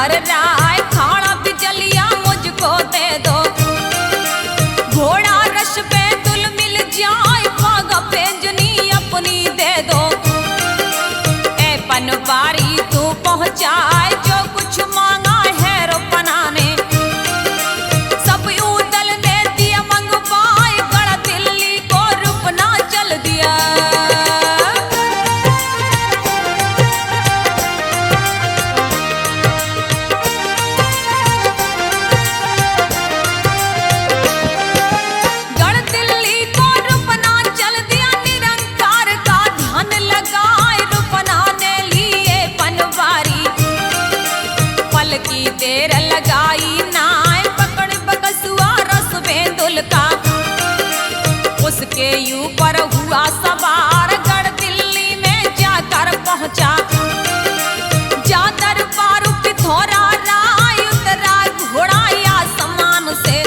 भर राय खाना बिचलिया मुझको दे दो। घोड़ा रश पे तुल मिल जाए पागा पेंजनी अपनी दे दो। ए पनवारी तू पहुंचाए जो कुछ मांगा है रोपना ने। सब उदल ने दिया मंगवाए गढ़ दिल्ली को रुपना चल दिया। की देर लगाई नाय पकड़ बकसुआ रस बेंदुल का। उसके ऊपर हुआ सवार गढ़ दिल्ली में जाकर पहुंचा। जा दरबार पिथौरा राय उतरा घोड़ा आसमान से।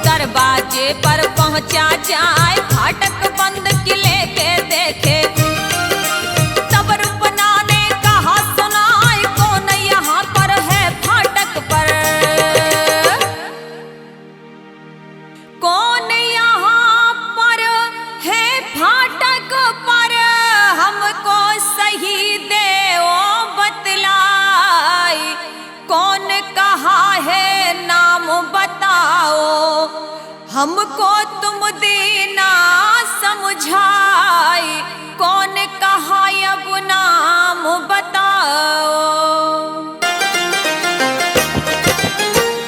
दरवाजे पर पहुंचा जाए फाटक बंद किले के देखे। हमको तुम देना समझाए कौन कहा अब नाम बताओ।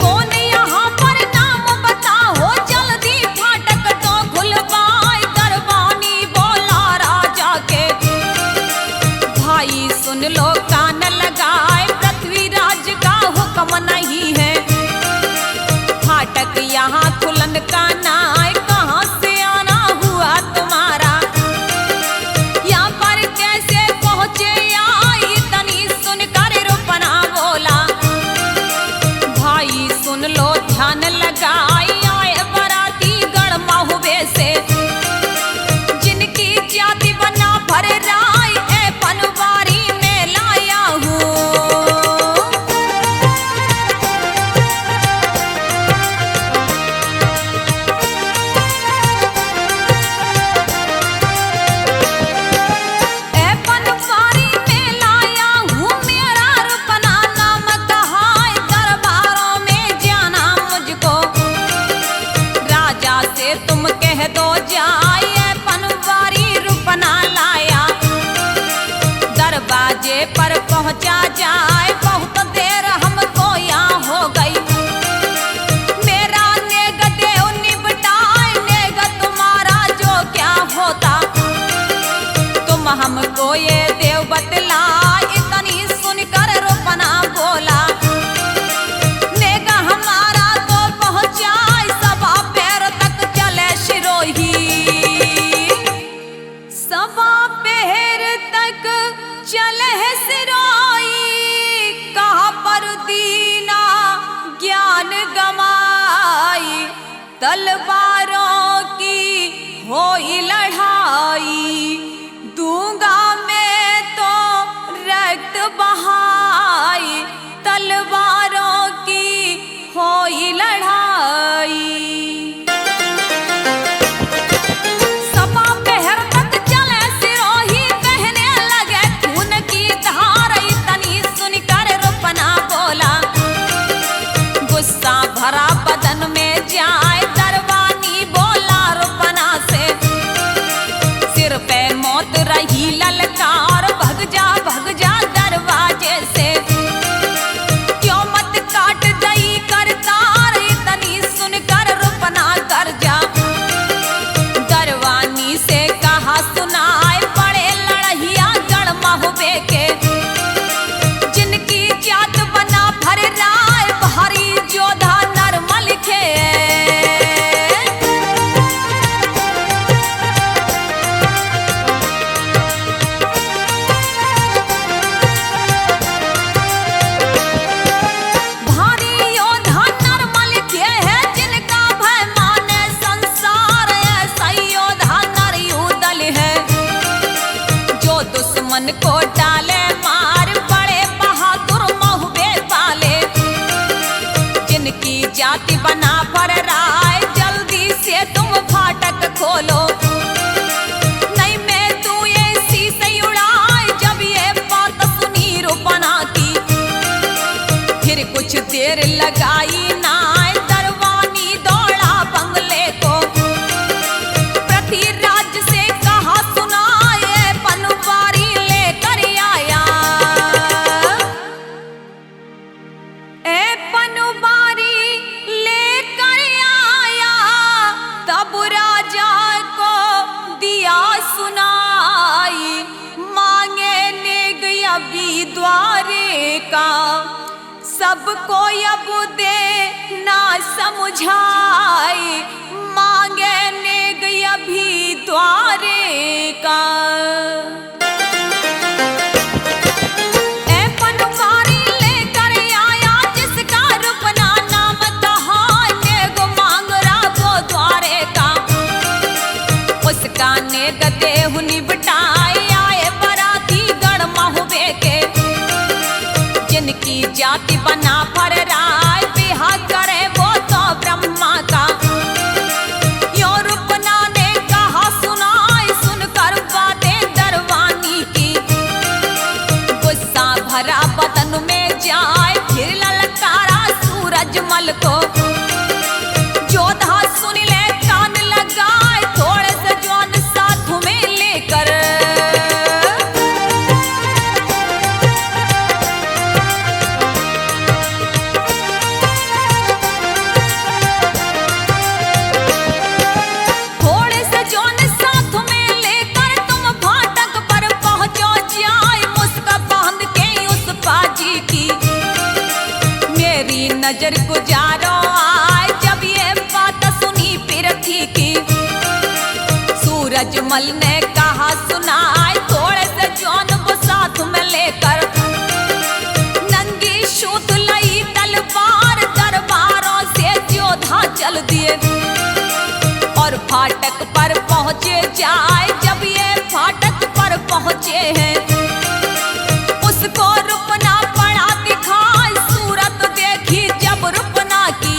कौन यहाँ पर नाम बताओ जल्दी फाटक तो खुलवाए। दरबानी बोला राजा के भाई सुन लो कान लगाए। पृथ्वीराज का हुक्म नहीं है फाटक यहाँ खुलन का नाय। कहाँ से आना हुआ तुम्हारा यहाँ पर कैसे पहुँचे आई। तनी सुनकर रुपना बोला भाई सुन लो ध्यान लगाई। आए बराती गढ़ महुबे से जिनकी जाति बना भर राय ए पनवारी में लाया हूँ। तुम कह दो जाए पनवारी रुपना लाया। दरवाजे पर पहुंचा जाए बहुत देर हमको यहाँ हो गई। मेरा नेग देव निबटाए नेग तुम्हारा जो क्या होता। तुम हमको ये देव बतला इतनी सुनकर रुपना बोला। चले सिरोई कहाँ पर दीना ज्ञान गमाई। तलवारों की होई लड़ाई दूंगा मैं तो रक्त बहाई। तलवारों की होई लड़ाई। भरा बदन में जाए दरबानी बोला रुपना से। सिर पे मौत रही ललकार भग जा दरवाजे से। क्यों मत काट दई करतार इतनी सुनकर रुपना कर जा। दरवानी से कहा सुनाए बड़े लड़हिया गढ़ महुबे के। जिनकी जात बना भर राय भारी जोधा दुश्मन को डाले मार बड़े बहादुर महुबे द्वारे का, सबको अब दे ना समझाई, मांगे नेग अभी द्वारे का। देहुनी बिटाए आए बराती गढ़ महुबे के, जिनकी जाति बना पर राय बिहा करे वो तो ब्रह्मा का। यो रूपना ने कहा सुनाई सुनकर बातें दरवानी की, गुस्सा भरा बदन में जाए फिर ललकारा सूरजमल को। जोधा सुन ले कान लगाए थोड़े से जवान साथ में लेकर, थोड़े से जवान साथ में लेकर तुम फाटक पर पहुंचो जाए, मुस्का बांध के उस पाजी की मेरी नजर गुजारो आए। जब ये बात सुनी पिरथी की, सूरजमल ने कहा सुनाए थोड़े से जवान वो साथ में लेकर, नंगी शूट लई तलवार दरबारों से जोधा चल दिए और फाटक पर पहुंचे जाए। जब ये फाटक पर पहुंचे हैं उसको रुपना पड़ा दिखाई, सूरत देखी जब रुपना की,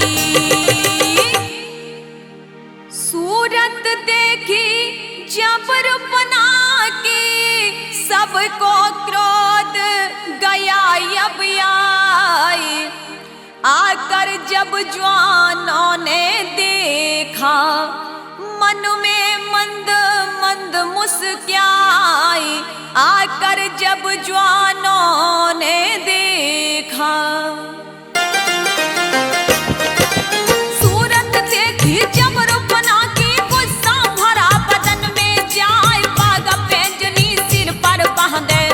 सूरत देखी जब रुपना की, सबको क्रोध गया अब आई। आकर जब जवानों ने देखा मन में मंद मंद मुस्काई, आकर जब जवानों ने देखा, सूरत देखी जब रुपना की, गुस्सा भरा बदन में जाए, बागा पैंजनी सिर पर बांधे,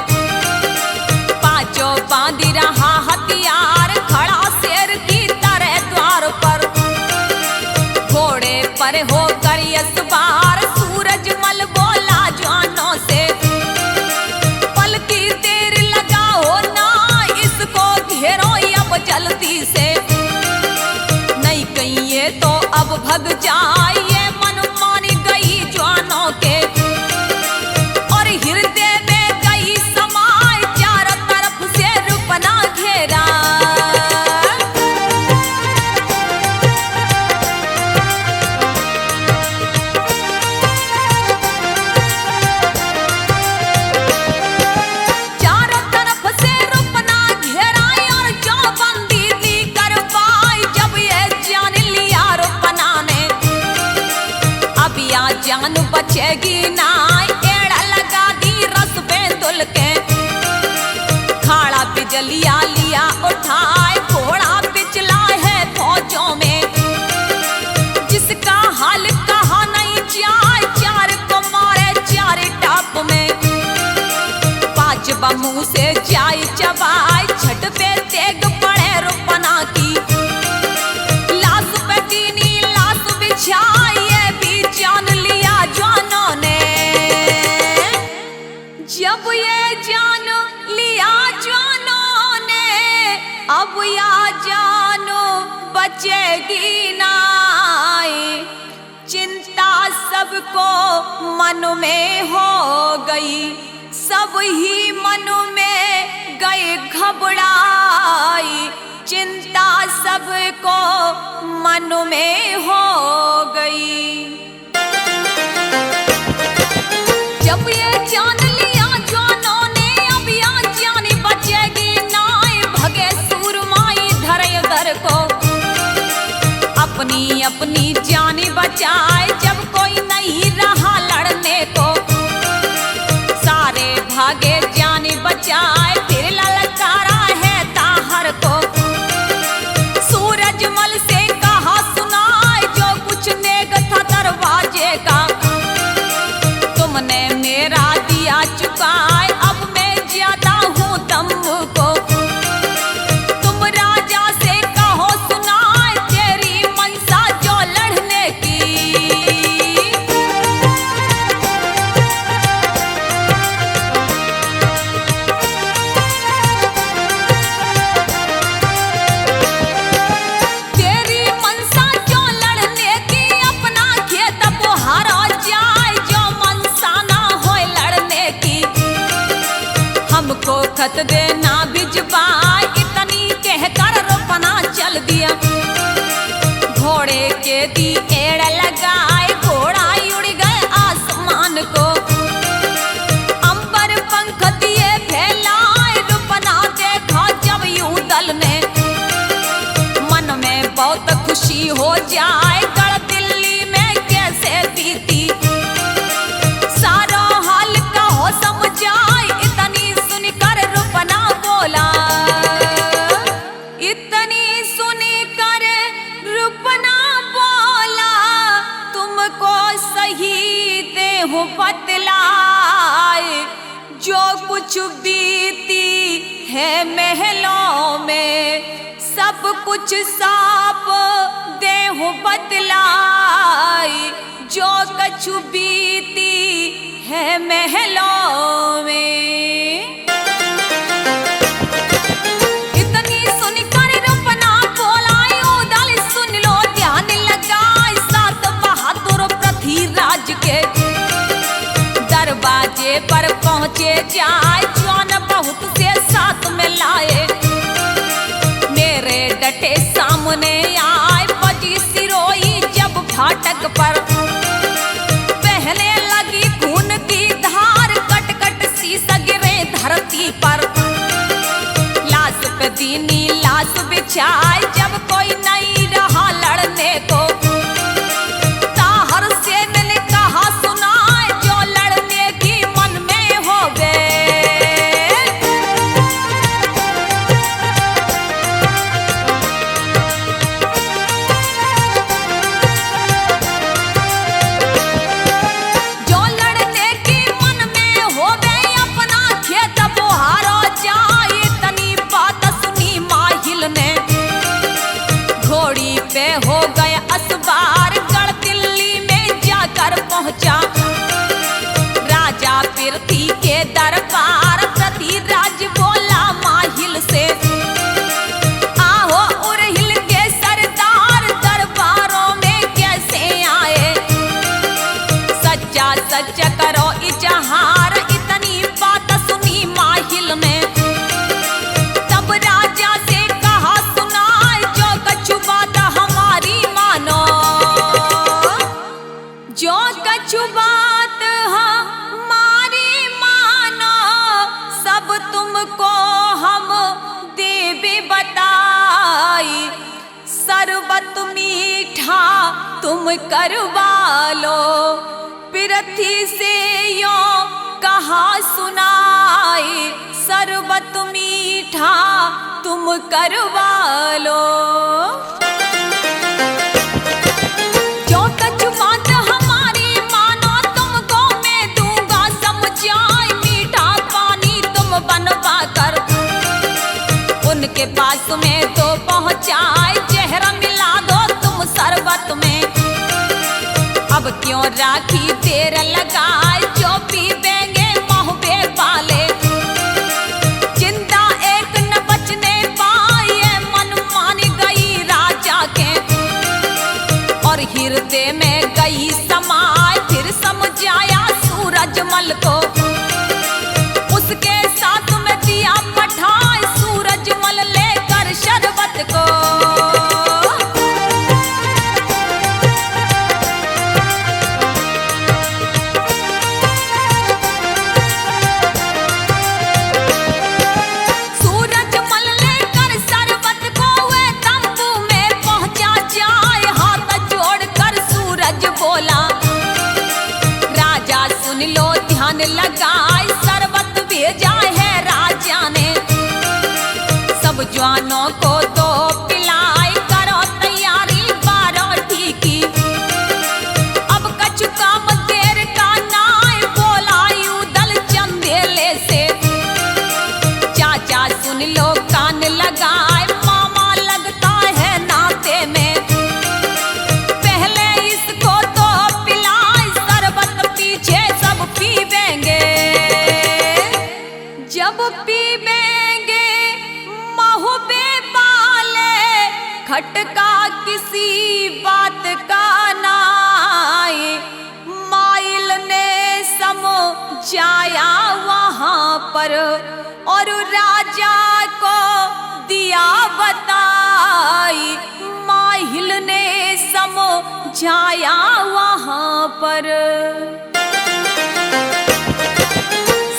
पांचों बांधी रहा हथियार, खड़ा शेर की तरह द्वार पर, घोड़े पर होकर यसबार सूरजमल बोला जवानों से, पल की देर लगाओ ना, इसको घेरो अब जल्दी से, नहीं कहीं ये तो अब भग जाए। ये मन मान गई जवानों के और हृदय में गई समाए, चारों तरफ से रुपना घेरा। चारों तरफ से रुपना घेरा और जो बंदी दी करवाई, जब ये जान लिया रुपना ने अब या जान बचेगी ना, एड़ा लगा दी रस बेंदुल के, खाड़ा बिजलिया लिया उठाए, घोड़ा पिछला है फौजों में, जिसका हाल कहा नहीं जाए, चार को मारे चार टाप में, पांच बमू से जाए चबाए, छठ पे तेग पड़े रुपना की, लाश पे तीनी लाश बिछाई, ये भी जान लिया जवानों ने। जब ये जान लिया जवानों ने, अब या जानो बचेगी ना, चिंता सबको मन में हो गई, सब ही मन में गए घबराई, चिंता सबको मन में हो गई। जब ये जान लिया जवानों ने, अब या जान बचेगी ना, भगे सूरमाई धरे घर को, अपनी अपनी जान बचाए, जब कोई नहीं रहा लड़ने को, सारे भागे जान बचाए, फिर ललकारा है ताहर को, सूरजमल से कहा सुनाए जो कुछ नेग था दरवाजे का, तुमने मेरा दिया हमको खत देना भिजवा, इतनी कहकर रोपना चल दिया। घोड़े के दी एड़ लगाए, घोड़ा उड़ गए आसमान को। अंबर पंख दिए फैलाए, रोपना देखा जब यूं दल ने। मन में बहुत खुशी हो जाए, गढ़ दिल्ली में कैसे बीती। सारा हाल कहो समझाए, इतनी सुनकर रुपना बोला। इतनी सुनकर रुपना बोला, तुमको सही देहूं बतलाए। जो कुछ बीती है महलों में, सब कुछ साफ देहूं बतलाए। जो कछु बीती है महलों में। इतनी सुनकर रुपना बोला, उदल सुन लो ध्यान लगाए। सात बहादुर पृथ्वीराज के दरवाजे पर पहुंचे जाए, जवान बहुत से साथ में लाए। मेरे डटे सामने आए, बजी सिरोई जब फाटक पर। बहने लगी खून की धार, कट कट शीश गिरे धरती पर। लाश पे दीनी लाश बिछाए, जब कोई नहीं रहा लड़ने को। ताहर सेन ने कहा सुनाए, जो लड़ने की मन में हो गए। जो लड़ने की मन में हो गए, अपना खेत बुहारो जाए। इतनी बात सुनी माहिल ने, घोड़ी पे हो गए असवार। गढ़ दिल्ली में जाकर पहुंचा, राजा पृथ्वी के दरबार। पृथ्वीराज बोला माहिल से, आहो उरहिल के सरदार, दरबारों में कैसे आए। सच्चा सच करो इजहार, इतनी बात सुनी माहिल ने। तब राजा से कहा सुनाए, जो कछु बात हमारी मानो। जो कछु बात हमारी मानो, सब तुमको हम देवे बताई। शरबत मीठा तुम करवा लो, पृथ्वी से यो कहा सुनाई। शरबत मीठा तुम करवा लो। जो कछु बात हमारी मानो, तुमको मैं दूंगा समझाए। मीठा पानी तुम बनवा कर उनके पास में तो पहुंचाए। जहर मिला दो तुम शरबत में, अब क्यों राखी देर लगाए। जो पीवेंगे महुबे वाले, जिंदा एक न बचने पाए। मन मान गई राजा के, और हृदय में गई समाए। फिर समझ आया सूरजमल को, उसके साथ में दिया पठाए। सूरजमल लेकर शरबत को, सूरजमल लेकर शरबत को वे तंबू में पहुंचा जाए। हाथ जोड़कर सूरज बोला, राजा सुन लो ध्यान लगाए। शरबत भेजा है राजा ने, सब जवानों को तो पिलाए। करो तैयारी बारोटी की, अब कछु काम देर का नाय। बोला उदल चंदेले से, चाचा सुन लो कान लगाए। मामा लगता है नाते में, पहले इसको तो पिलाए। शरबत पीछे सब पीवेंगे, जब पीवेंगे महुबे वाले। खटका किसी बात का नाई, माइल ने समझाया जाया वहां पर और राजा को दिया बताई। माहिल ने समझाया वहां पर।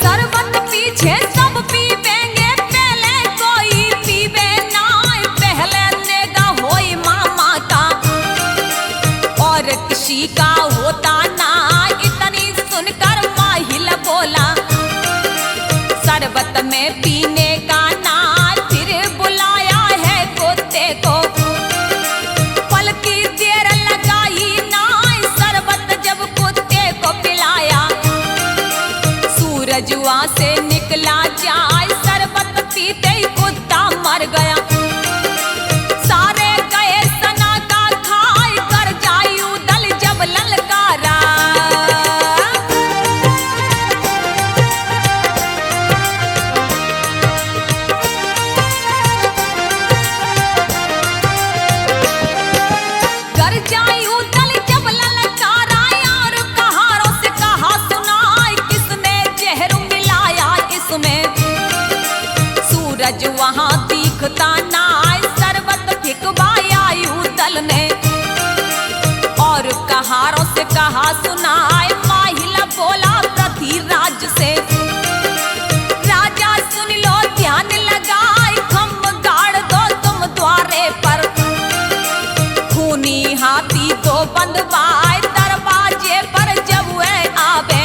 शरबत पीछे सब पीवेंगे, पहले कोई पीवे ना, पहले नेगा होई मामा का और किसी का होता ना। इतनी सुनकर माहिल बोला शरबत में पीने का ना, फिर बुलाया है कुत्ते को। पल की देर लगाई ना, शरबत जब कुत्ते को पिलाया। सूरज वहां से निकला जाए, शरबत पीते ही कुत्ता मर गया। सारे गए सना का खाए, कर जाई उदल जब ललकारा। कर जाई उदल जब ललकारा, और कहारों से कहा सुनाई, किसने जहर मिलाया इसमें। सूरज वहां दिखता ना, शरबत फिकवाया उदल ने और कहारों से कहा सुनाए। माहिल बोला पृथ्वीराज से, राजा सुन लो ध्यान लगाए, खम्भ गाड़ दो तुम द्वारे पर। खूनी हाथी दो बंधवाए, दरवाजे पर जब वह आवे।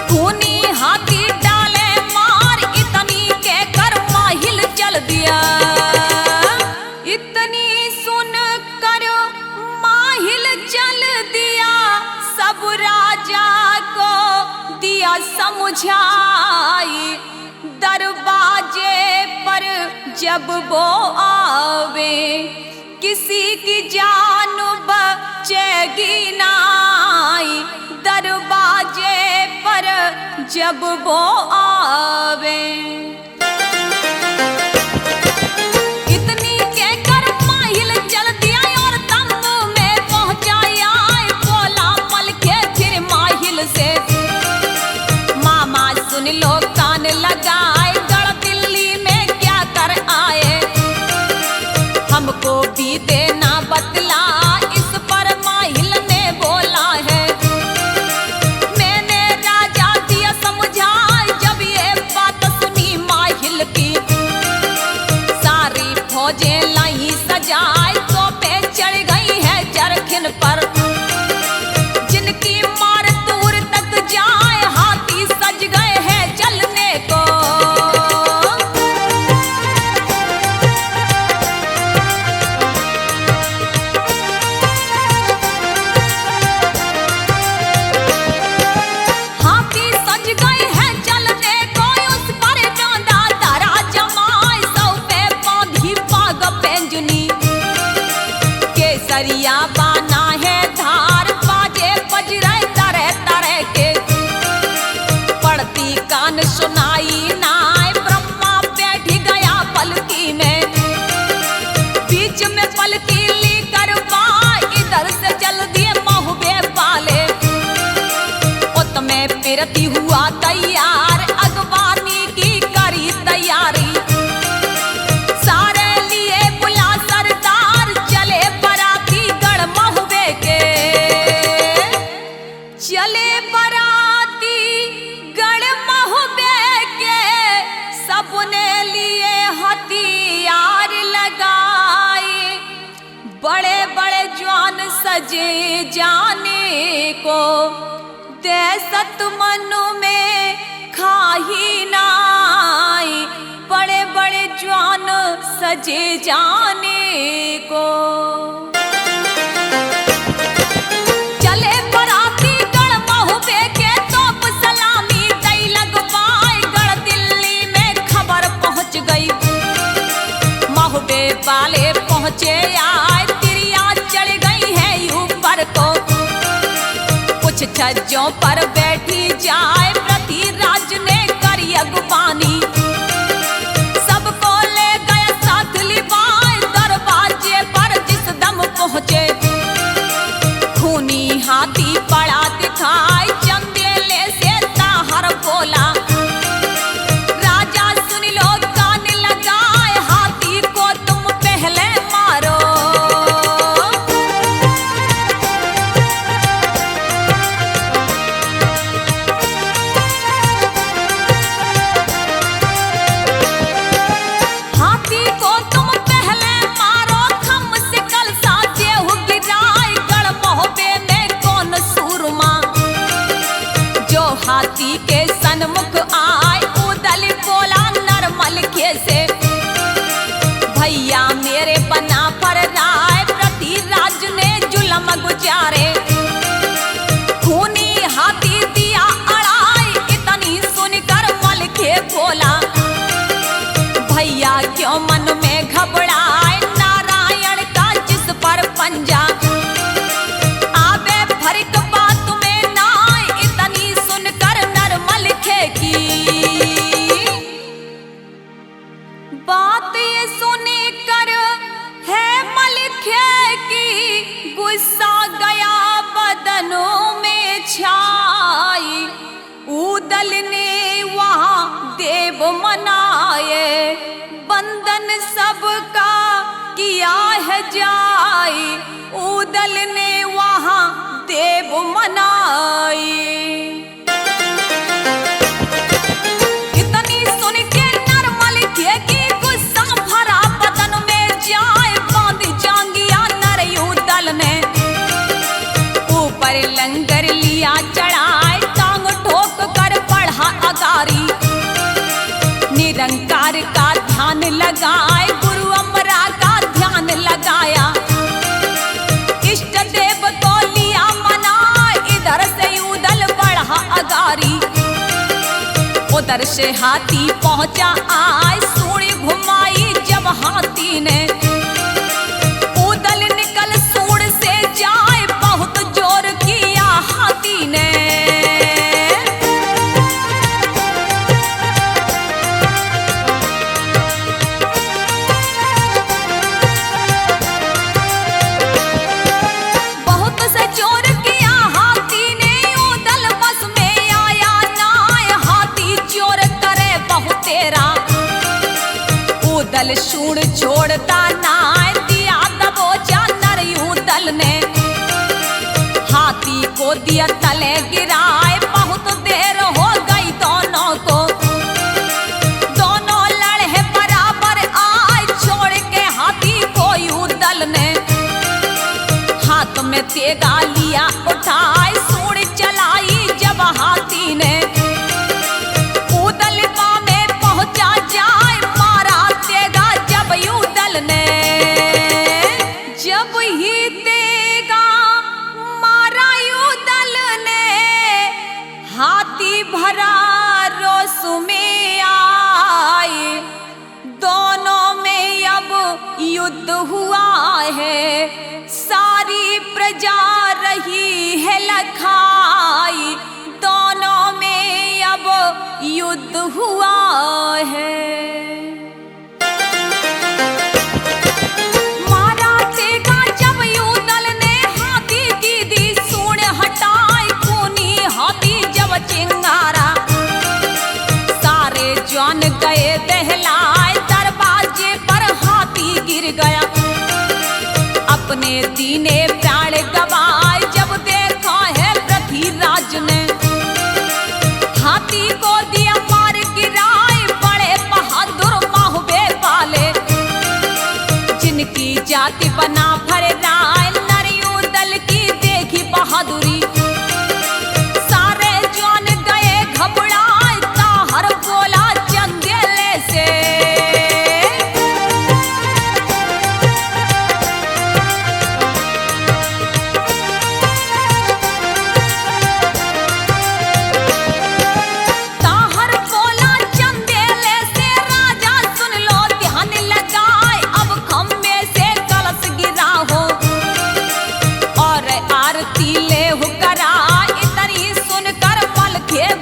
खूनी हाथी डाले मार, इतनी के कर माहिल चल दिया। इतनी सुन कर माहिल चल दिया, सब राजा को दिया समझाई। दरवाजे पर जब वो आवे, किसी की जान बचेगी नाई। दरवाजे पर जब वो आवे, इतनी कहकर माहिल चल दिया और तंबू में पहुंचाया। बोला मलके फिर माहिल से, मामा सुन लो कान लगाए, गढ़ दिल्ली में क्या कर आए। हमको भी देना बतला, इस पर माहिल ने बोला है। मैंने राजा दिया समझा, जब ये बात सुनी माहिल की। सारी फौजें लाई सजाए, तो पे चढ़ गई है जरखिन पर। जिनकी मार दूर तक जाए, हाथी सज गए हैं जलने को। हाथी सज गए हैं जलने को, उस पर डांडा धरा जमाए। सौ पे बांधी पाग पेंजुनी, केसरिया बाना है धार। बाजे बज रहे तरह तरह के, पड़ती कान सुनाई नाय। ब्रह्मा बैठ गया पलकी में, बीच में पलकी ली कर बाई। इधर से जल दिए महुबे पाले, उत में पिरती हुआ तैयार। अगवानी की करी तैयारी, सारे लिए बुला सरदार। चले बराती गढ़ महुबे के, चले बराती गढ़ महुबे के। सबने लिए हथियार लगाए, बड़े बड़े जवान सजे जाने को। दहशत मन में खाही नाई, बड़े बड़े जवान सजे जाने को। चले बराती गढ़ महुबे के, तोप सलामी दई लगवाए। गढ़ दिल्ली में खबर पहुंच गई, महुबे वाले पहुंचे आए। तिरिया चढ़ गई है ऊपर को, कुछ छज्जों पर बैठी जाए। पृथ्वीराज ने करी अगवानी, सबको ले गया साथ लिबाए। दरवाजे पर जिस दम पहुंचे, खूनी हाथी पड़ा दिखाई। चंदेले से गुजारे। खूनी हाथी दिया अड़ाई, इतनी सुनकर मलखे बोला, भैया क्यों मन में घबराए, नारायण का जिस पर पंजा आवे फर्क बात में नाय। इतनी सुनकर नर मलखे की बात ये सुनकर है मलखे की गुस्सा गया बदनों में छाई। ऊदल ने वहां देव मनाए, बंधन सबका किया है जाई। ऊदल ने वहां देव मनाई। इतनी सुन के नर मलखे की गुस्सा भरा बदन में जाए, बांध जांगिया नर ऊदल ने ऊपर लंगर लिया चढ़ाए, टांग ठोक कर पढ़ा अगारी। निरंकार का ध्यान लगाए, गुरु अमरा का ध्यान लगाया। इष्ट देव को लिया मनाए, इधर से ऊदल बढ़ा अगारी। उधर से हाथी पहुंचा आए, सूढ़ी घुमाई जब हाथी ने। ऊदल निकल सूढ़ से जाए, बहुत जोर किया हाथी ने। बहुत से जोर किया हाथी ने, ऊदल बस में आया नाय। हाथी जोर करे बहुत तेरा, ऊदल सूढ़ छोड़ता नाय। दिया दबोचा नर ऊदल ने, हाथी को दिया तले गिराए। बहुत देर हो गई दोनों को, दोनों लड़े बराबर आए। छोड़ के हाथी को ऊदल ने हाथ में तेगा लिया उठाए, सूढ़ चलाई जब हाथी ने। ऊदल में पहुंचा जाए, मारा तेगा जब ऊदल ने। जब ही तेगा मारा ऊदल ने, हाथी भरा रोस में आए। दोनों में अब युद्ध हुआ है, सारी प्रजा रही है लखाई। दोनों में अब युद्ध हुआ है। मारा तेगा जब ऊदल ने, हाथी की दी सूढ़ हटाई। खूनी हाथी जब चिंगारा, सारे जान गए दहलाए। दरवाजे पर हाथी गिर गया, अपने दीने प्राण गवाए। जब देखा है पृथ्वीराज ने, हाथी को दिया मार गिराए। बड़े बहादुर माहुबे वाले, जिनकी जाति बना भर राय। नर ऊदल की देखी बहादुरी, सारे जान गए घबराए। ताहर बोला चंदेले से,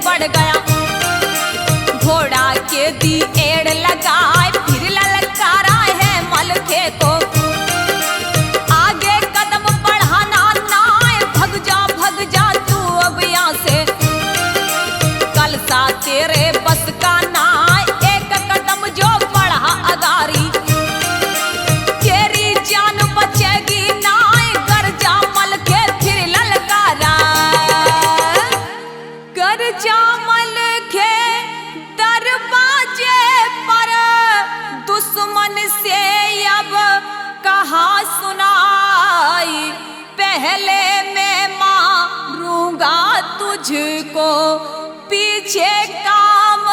बढ़ गया। घोड़ा के दी एड़ लगाए, फिर ललकारा है मलखे को। आगे कदम बढ़ाना नाय, भग जा तू अब यहाँ से। कल सा तेरे बस का नाय, एक कदम जो बढ़ा अगारी। तेरी जान बचेगी नाय, कर जा मलखे फिर ललकारा। कर जा मलखे दरवाजे पर, दुश्मन से अब कहा सुनाई। पहले मैं मारूंगा तुझको, पीछे काम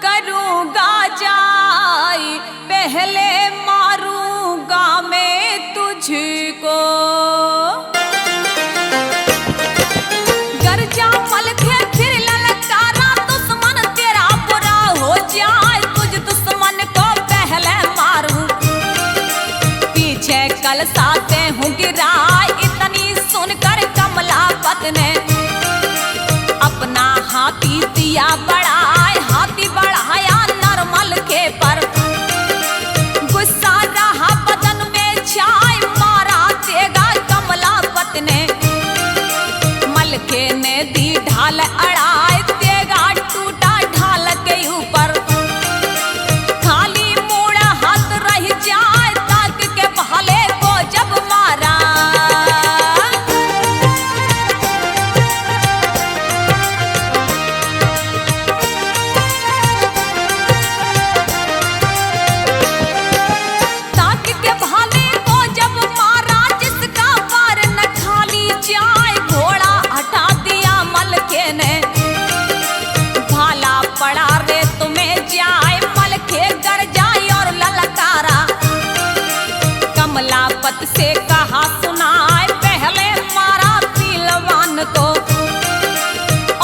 करूंगा जाई। पहले मारूंगा मैं तुझको। भक्त ने अपना हाथी दिया बढ़ाए, हाथी बढ़ाया नरमल के पर। गुस्सा रहा बदन में छाए, मारा तेगा कमलापत ने। मलके ने दी ढाल अड़ाए, तेगा टूटा ढाल के ऊपर। खाली मुड़ा हाथ रह जाए, ताक के भाले को जब मारा। ताक के भाले को जब मारा, जिसका पार न खाली जाए। घोड़ा हटा दिया मलके ने, भाला पड़ा रे तुम्हें जाए। मलके गर जाए और ललकारा, कमलापत से कहा सुनाए। पहले मारा पीलवान को,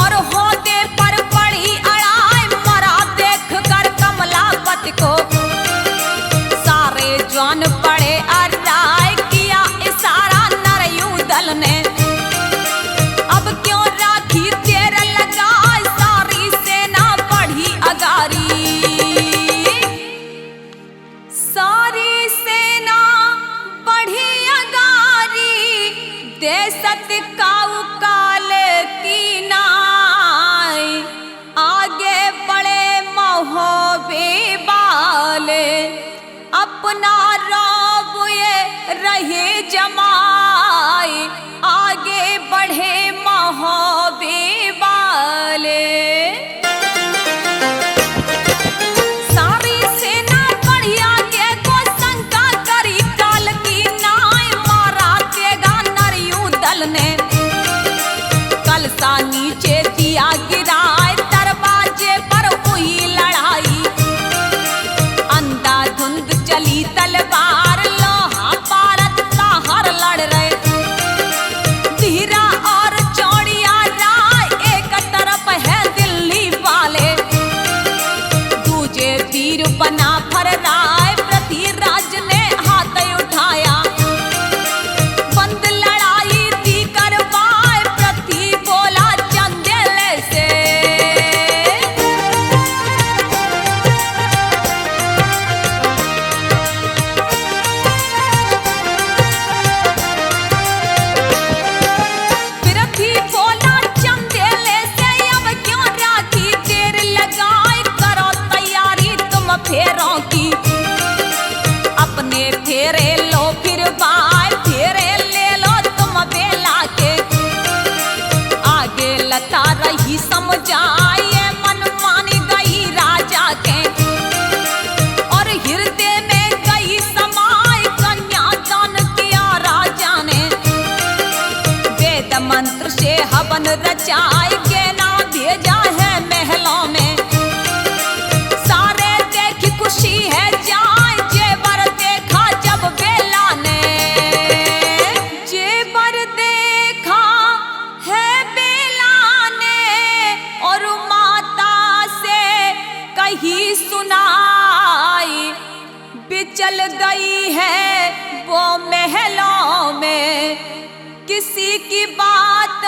और होदे पर पड़ी अड़ाए। मरा देख कर कमलापत को, सारे जवान पड़े अड़ाए। किया इशारा नरयुदल ने, अब क्यों राखी तेर लगाए। सारी सेना बढ़ी अगारी, सारी सेना बढ़ी अगारी। देसत काऊ काले की नाई, आगे बड़े महोबे बाले। अपना रौब ये रहे जमाए, आगे बढ़े महोबे वाले। सारी सेना बढ़ी आगे को, शंका करी काल की नाई। मारा तेगा नरयुदल ने, कलसा नीचे दिया गिराए। दरवाजे पर हुई लड़ाई, अंधाधुंध चली तलवार। लोहा पारत ताहर लड़ रहे, धीरा और चौड़िया राय। एक तरफ है दिल्ली वाले, दूजे वीर बना फर राय। पृथ्वीराज ने हाथ उठाया, बंद लड़ाई दी करवाए। पृथ्वी बोला चंदेले से, पृथ्वी बोला चंदेले से। अब क्यों राखी देर लगाए, करो तैयारी तुम फेरों की। अपने फेरे लो फिर बाय, फेरे ले लो तुम बेला के। आगे लता रही समझाए, मन मानी गई राजा के। और हृदय में गई समाए, कन्या दान किया राजा ने। वेद मंत्र से हवन रचाए, गेना भेजा है महलों में। सारे देखी खुशी है जाए, जेवर देखा जब बेला ने। जेवर देखा है बेला ने, और माता से कही सुनाई। बिचल गई है वो महलों में, किसी की बात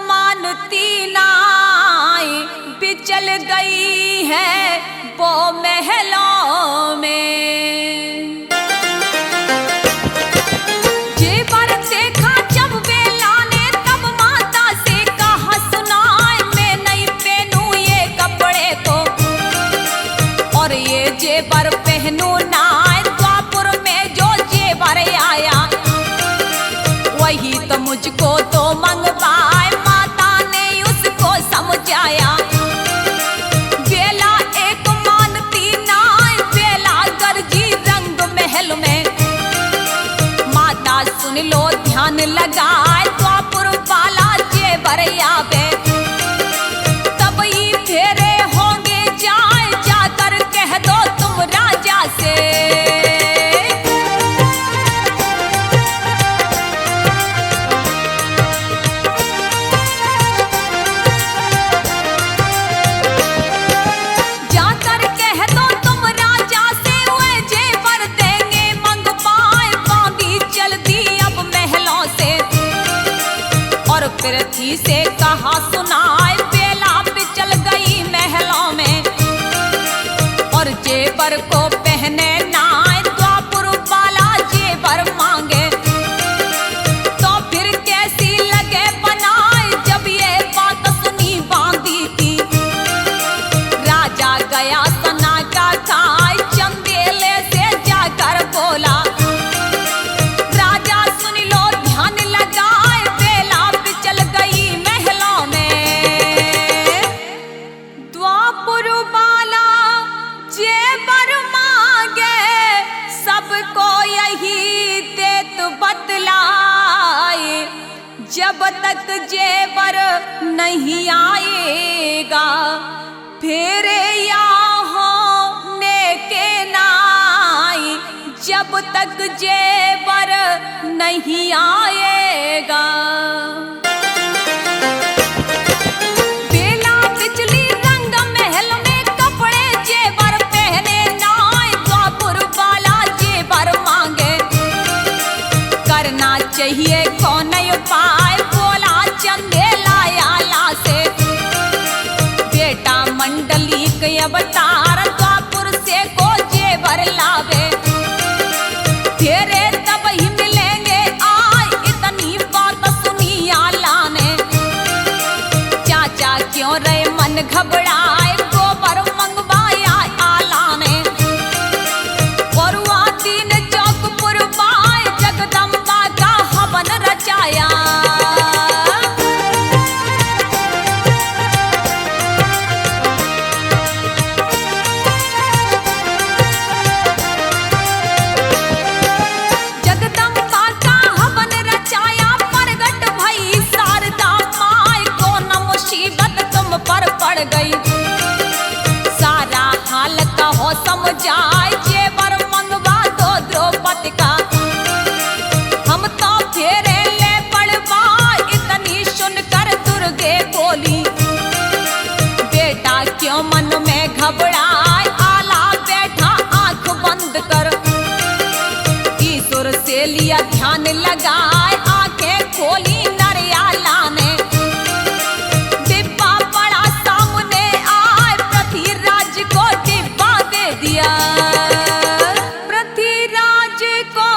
मानती नाई। बिचल गई है वो महलों में। जेवर देखा जब बेला ने, तब माता से कहा सुनाए। मैं नहीं पहनूं ये कपड़े तो, और ये जेवर पहनूं ना। द्वापुर में जो जेवर आया, वही तो मुझको तो मंगवाए। माता ने उसको समझाया, बेला एक मानती नाय। बेला गरजी रंग महल में, माता सुन लो ध्यान लगाए। द्वापुर वाला जेवर आवे, तब ही फेरे होंगे जाए। जाकर कह दो तुम राजा से, जल्दी से कहा सुनाए, बेला पिचल गई महलों में और जेबर को पहने नाए, द्वापुर वाला जेबर मांगे तो फिर कैसी लगे बनाए। जब ये बात सुनी बांधी थी, राजा गया सना का खाए, चंदेले से जाकर बोला, राजा सुन लो ध्यान लगाए, बेला पिचल गई महलों में। द्वापुर वाला जेबर मांगे, सबको यही देत बतलाए, जब तक जेबर नहीं आएगा फेरे यहाँ नेके नाई, जब तक जेबर नहीं आएगा। बेला पिचली रंग महल में, कपड़े जेबर पहने नाए, द्वापुर वाला जेबर मांगे करना चाहिए कौन उपाय, बोला चंदेला आला से, बेटा मंडली के अवतार, द्वापुर से को जेबर लावे, तेरे तब ही मिलेंगे आए। इतनी बात सुनी आला ने, चाचा क्यों रहे मन घबराए, गोबर मंगवाया आला ने, और वहाँ तीन चौकपुर बाय, जगदम्बा का हवन रचाया। जगदम्बा का हवन रचाया, प्रगट भई शारदा माय, कौन मुसीबत तुम पर पड़ गई, सारा हाल कहो समझाए, जेबर मंगवा दो द्रौपदी का, हम तो फेरे ले पड़वाए। इतनी सुनकर दुर्गे बोली, बेटा क्यों मन में घबराए, आला बैठा आंख बंद कर, ईश्वर से लिया ध्यान लगाए, आंखें खोली नरियाला ने, डिब्बा पड़ा सामने आए, पृथ्वीराज को डिब्बा दे दिया, पृथ्वीराज को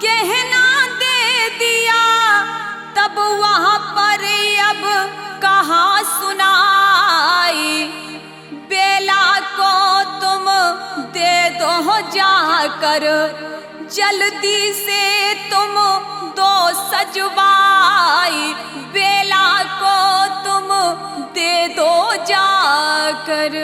गहना दे दिया, तब वहां पर अब कहाँ सुनाई, बेला को तुम दे दो जाकर, जल्दी से तुम दो सजवाई, बेला को तुम दे दो जाकर।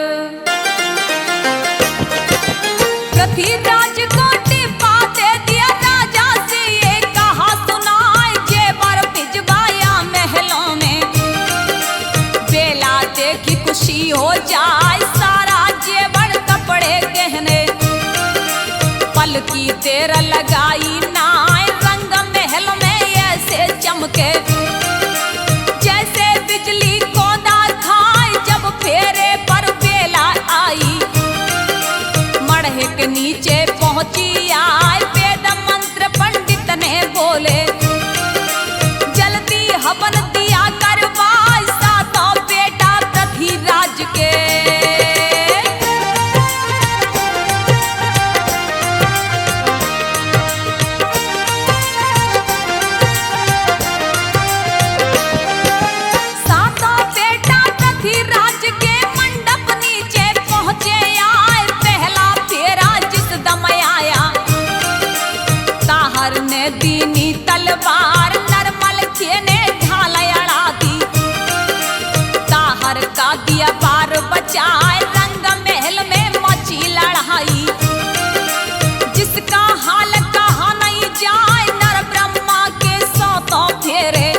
पृथ्वीराज को डिब्बा दे दिया, राजा से ये कहा सुनाए, जेबर भिजवाया महलों में, बेला देखी खुशी हो जाए, सारा जेबर कपड़े गहने, पल की देर लगाई नाय, रंग महल में ऐसे चमके, जैसे बिजली कोदा खाए, जब फेरे पर बेला आई, मड़हे के नीचे पहुंची आए, वेद मंत्र पंडित ने बोले, जल्दी हवन दिया करवाए, सातों बेटा पृथ्वीराज के। सातों बेटा पृथ्वीराज के मंडप नीचे पहुंचे आए, पहला फेरा जिस दम आया, ताहर ने दीनी तलवार, नरमल के ने ढाल अड़ा दी, ताहर का दिया पार बचाए, रंग महल में मची लड़ाई, जिसका हाल कहा नहीं जाए, नर ब्रह्मा के सौतों फेरे,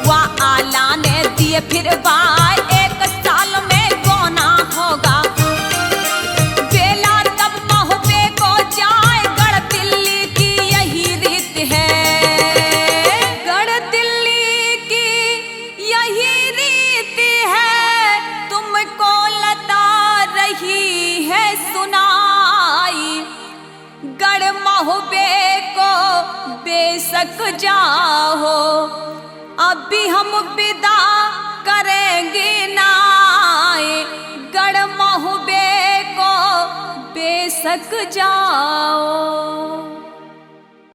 वह आला ने दिए फिर बाय, एक साल में गोना होगा, बेला तब महुबे को जाए, गढ़ दिल्ली की यही रीत है, गढ़ दिल्ली की यही रीत है, तुमको लता रही है सुनाई, गढ़ महुबे को बेशक जाओ, अब भी हम विदा करेंगे ना गढ़ महबे को बेशक जाओ।